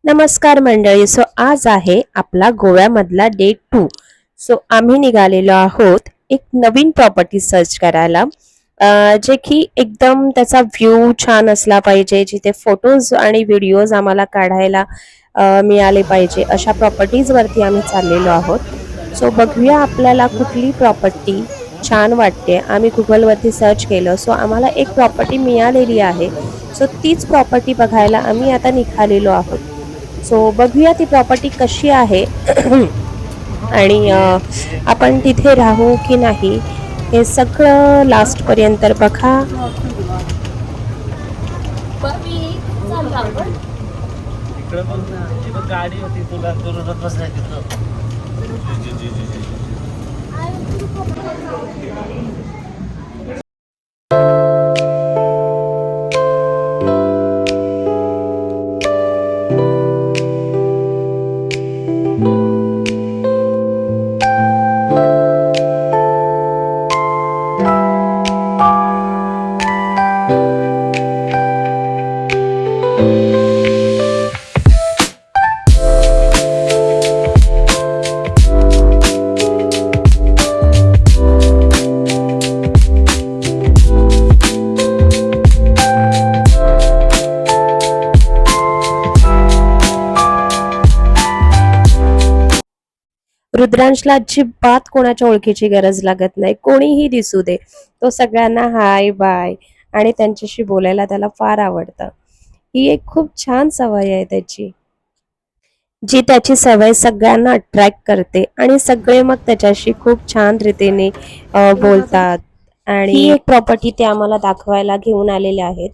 नमस्कार मंडळी. आज आहे आपला गोव्यामधला डे 2. आम्ही निघालेलो आहोत एक नवीन प्रॉपर्टी सर्च करायला, जे की एकदम त्याचा व्ह्यू छान असला पाहिजे, जिथे फोटोज आणि व्हिडिओज आम्हाला काढायला मिळाले पाहिजे, अशा प्रॉपर्टीज वरती आम्ही चाललेलो आहोत. बघूया आपल्याला कुठली प्रॉपर्टी छान वाटते. आम्ही गुगलवरती सर्च केलं, आम्हाला एक प्रॉपर्टी मिळालेली आहे. तीच प्रॉपर्टी बघायला आम्ही आता निघालेलो आहोत. बघूया ती प्रॉपर्टी कशी आहे आणि आपण तिथे राहू की नाही, हे सगळं लास्ट पर्यंत बघा. गाडी होती तुला रुद्रांशला अजिबात कोणाच्या ओळखीची गरज लागत नाही. कोणीही दिसू दे, तो सगळ्यांना हाय बाय आणि त्यांच्याशी बोलायला त्याला फार आवडतं. ही एक खूप छान सवय आहे त्याची, जी त्याची सवय सगळ्यांना अट्रॅक्ट करते आणि सगळे मग त्याच्याशी खूप छान रीतीने बोलतात. आणि ही एक प्रॉपर्टी ते आम्हाला दाखवायला घेऊन आलेले आहेत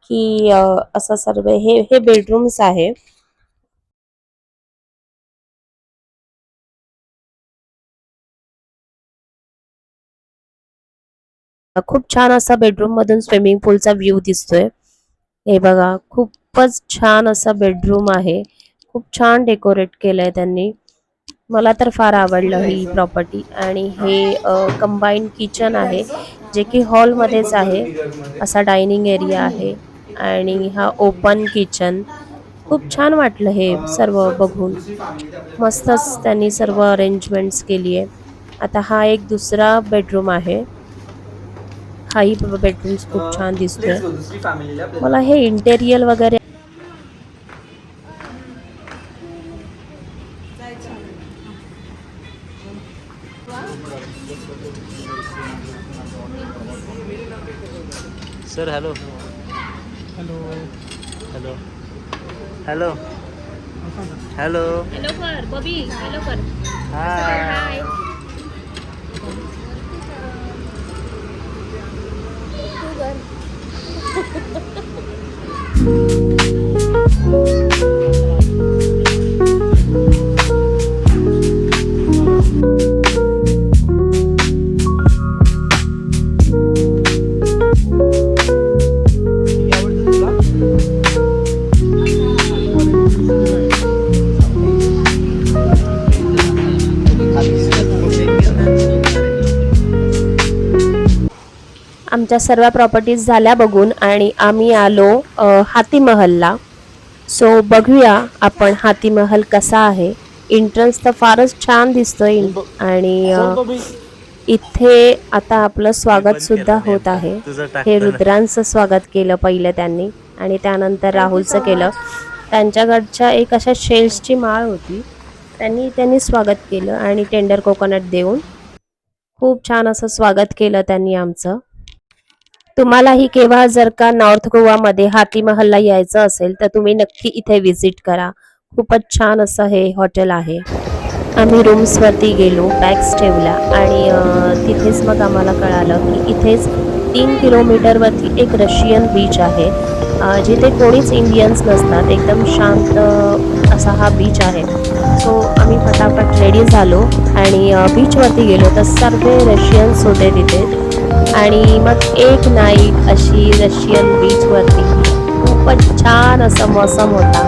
की असं सर्व हे बेडरूम्स आहे. खूप छान असा बेडरूम मधून स्विमिंग पूलचा व्ह्यू दिसतोय. हे बघा, खूपच छान असा बेडरूम आहे. खूप छान डेकोरेट केलंय त्यांनी. मला तर फार आवडलं ही प्रॉपर्टी. आणि हे कंबाईन किचन आहे, जे की हॉलमध्येच आहे. असा डायनिंग एरिया आहे आणि हा ओपन किचन. खूप छान वाटलं हे सर्व बघून. मस्तच त्यांनी सर्व अरेंजमेंट्स केली आहे. आता हा एक दुसरा बेडरूम आहे. हाही बेडरूम्स खूप छान दिसतोय. मला हे इंटेरियर वगैरे sir hello hello hello hello hello hello कर बबी, हेलो कर. हाय. आमच्या सर्व प्रॉपर्टीज झाल्या बघून आणि आम्ही आलो हाती महलला. बघूया आपण हाती महल कसा आहे. एंट्रन्स तर फारच छान दिसतोय आणि इथे आता आपलं स्वागत सुद्धा होत आहे. हे रुद्रांचं स्वागत केलं पहिलं त्यांनी आणि त्यानंतर राहुलचं केलं. त्यांच्याकडच्या एक अशा शेल्सची माळ होती, त्यांनी स्वागत केलं आणि टेंडर कोकोनट देऊन खूप छान असं स्वागत केलं त्यांनी आमचं. तुम्हालाही केव्हा जर का नॉर्थ गोवामध्ये हाती महलला यायचं असेल तर तुम्ही नक्की इथे विजिट करा. खूपच छान असं हे हॉटेल आहे. आम्ही रूम्सवरती गेलो, बॅग्स ठेवल्या आणि तिथेच मग आम्हाला कळालं की इथेच 3 किलोमीटरवरती एक रशियन बीच आहे, जिथे कोणीच इंडियन्स नसतात. एकदम शांत असा हा बीच आहे. आम्ही फटाफट रेडी झालो आणि बीचवरती गेलो तर सर्व रशियन्स होते तिथे. आणि मग एक नाईट अशी रशियन बीचवरती खूपच छान असं मौसम होता.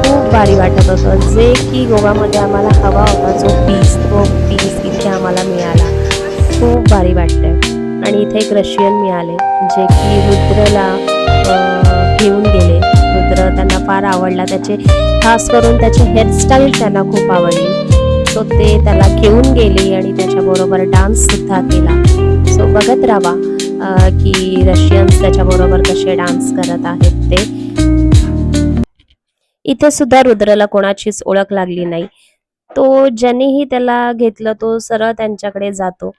खूप भारी वाटत होतं, जे की गोव्यामध्ये आम्हाला हवा होता. तो पीस इथे आम्हाला मिळाला. खूप भारी वाटतंय. आणि इथे एक रशियन मिळाले, जे की रुद्रला घेऊन गेले. रुद्र घेतलं, त्यांना फार आवडला. त्याचे खास करून त्याची हेअरस्टाईल त्यांना खूप आवडली. सो ते त्याला घेऊन गेले आणि त्याच्याबरोबर डान्स सुद्धा केला. सो बघत राहा की रशियन्स त्याच्याबरोबर कसे डान्स करत आहेत ते. इथे सुद्धा रुद्रला कोणाचीच ओळख लागली नाही. तो ज्यानेही त्याला घेतलं तो सरळ त्यांच्याकडे जातो.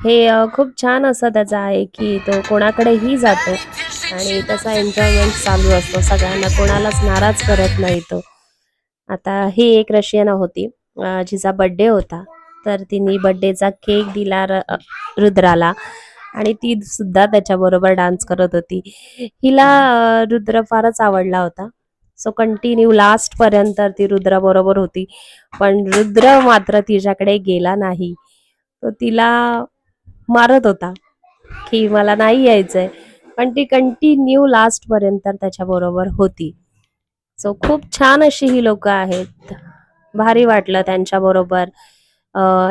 हे खूप छान असं त्याचं आहे की तो कोणाकडेही जातो आणि त्याचा एन्जॉयमेंट चालू असतो. सगळ्यांना कोणालाच नाराज करत नाही तो. आता ही एक रशियन होती, जिचा बर्थडे होता. तर तिने बर्थडेचा केक दिला रुद्राला आणि ती सुद्धा त्याच्याबरोबर डान्स करत होती. हिला रुद्र फारच आवडला होता. सो कंटिन्यू लास्टपर्यंत ती रुद्राबरोबर होती. पण रुद्र मात्र तिच्याकडे गेला नाही. तो तिला मारत होता की मला नाही यायचंय, पण ती कंटिन्यू लास्टपर्यंत त्याच्याबरोबर होती. सो खूप छान अशी ही लोकं आहेत. भारी वाटलं त्यांच्याबरोबर.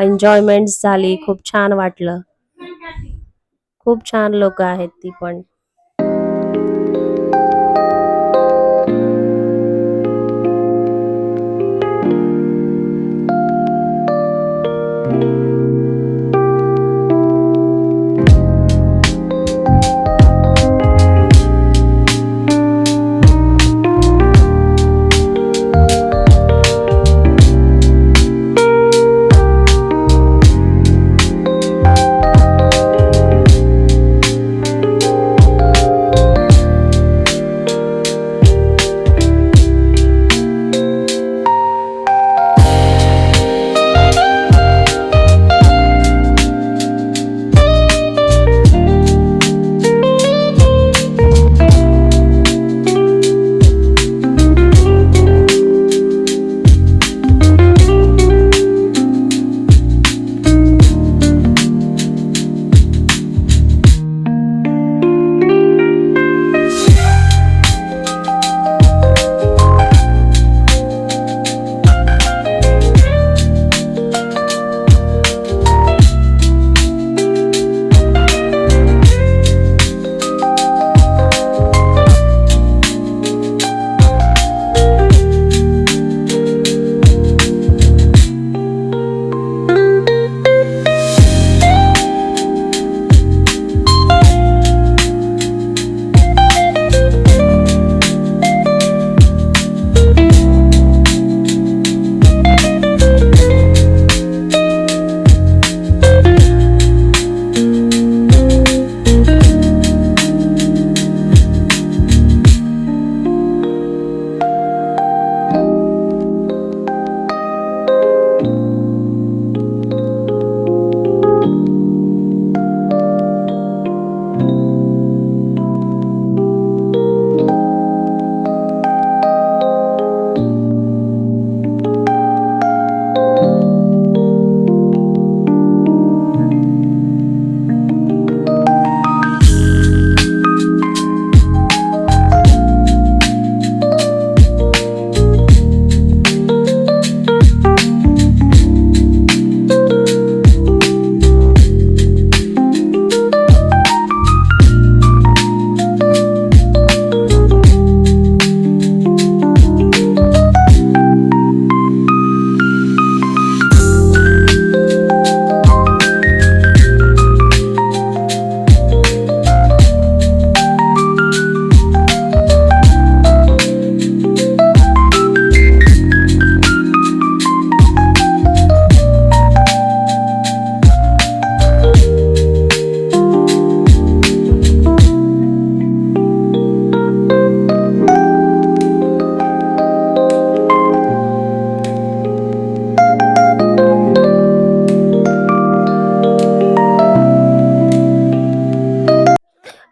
एन्जॉयमेंट झाली. खूप छान वाटलं. खूप छान लोकं आहेत ती पण.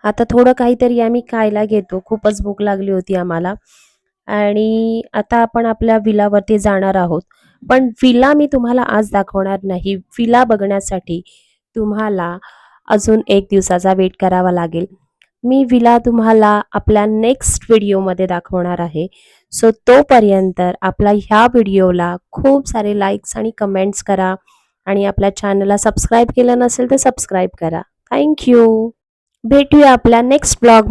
आता थोडं काहीतरी आम्ही खायला घेतो. खूपच भूक लागली होती आम्हाला आणि आता आपण आपल्या विलावरती जाणार आहोत. पण विला मी तुम्हाला आज दाखवणार नाही. विला बघण्यासाठी तुम्हाला अजून 1 दिवसाचा वेट करावा लागेल. मी विला तुम्हाला आपल्या नेक्स्ट व्हिडिओमध्ये दाखवणार आहे. सो तोपर्यंत आपल्या ह्या व्हिडिओला खूप सारे लाईक्स आणि कमेंट्स करा आणि आपल्या चॅनलला सबस्क्राईब केलं नसेल तर सबस्क्राईब करा. Thank you. भेटूया आपल्या नेक्स्ट ब्लॉगमध्ये.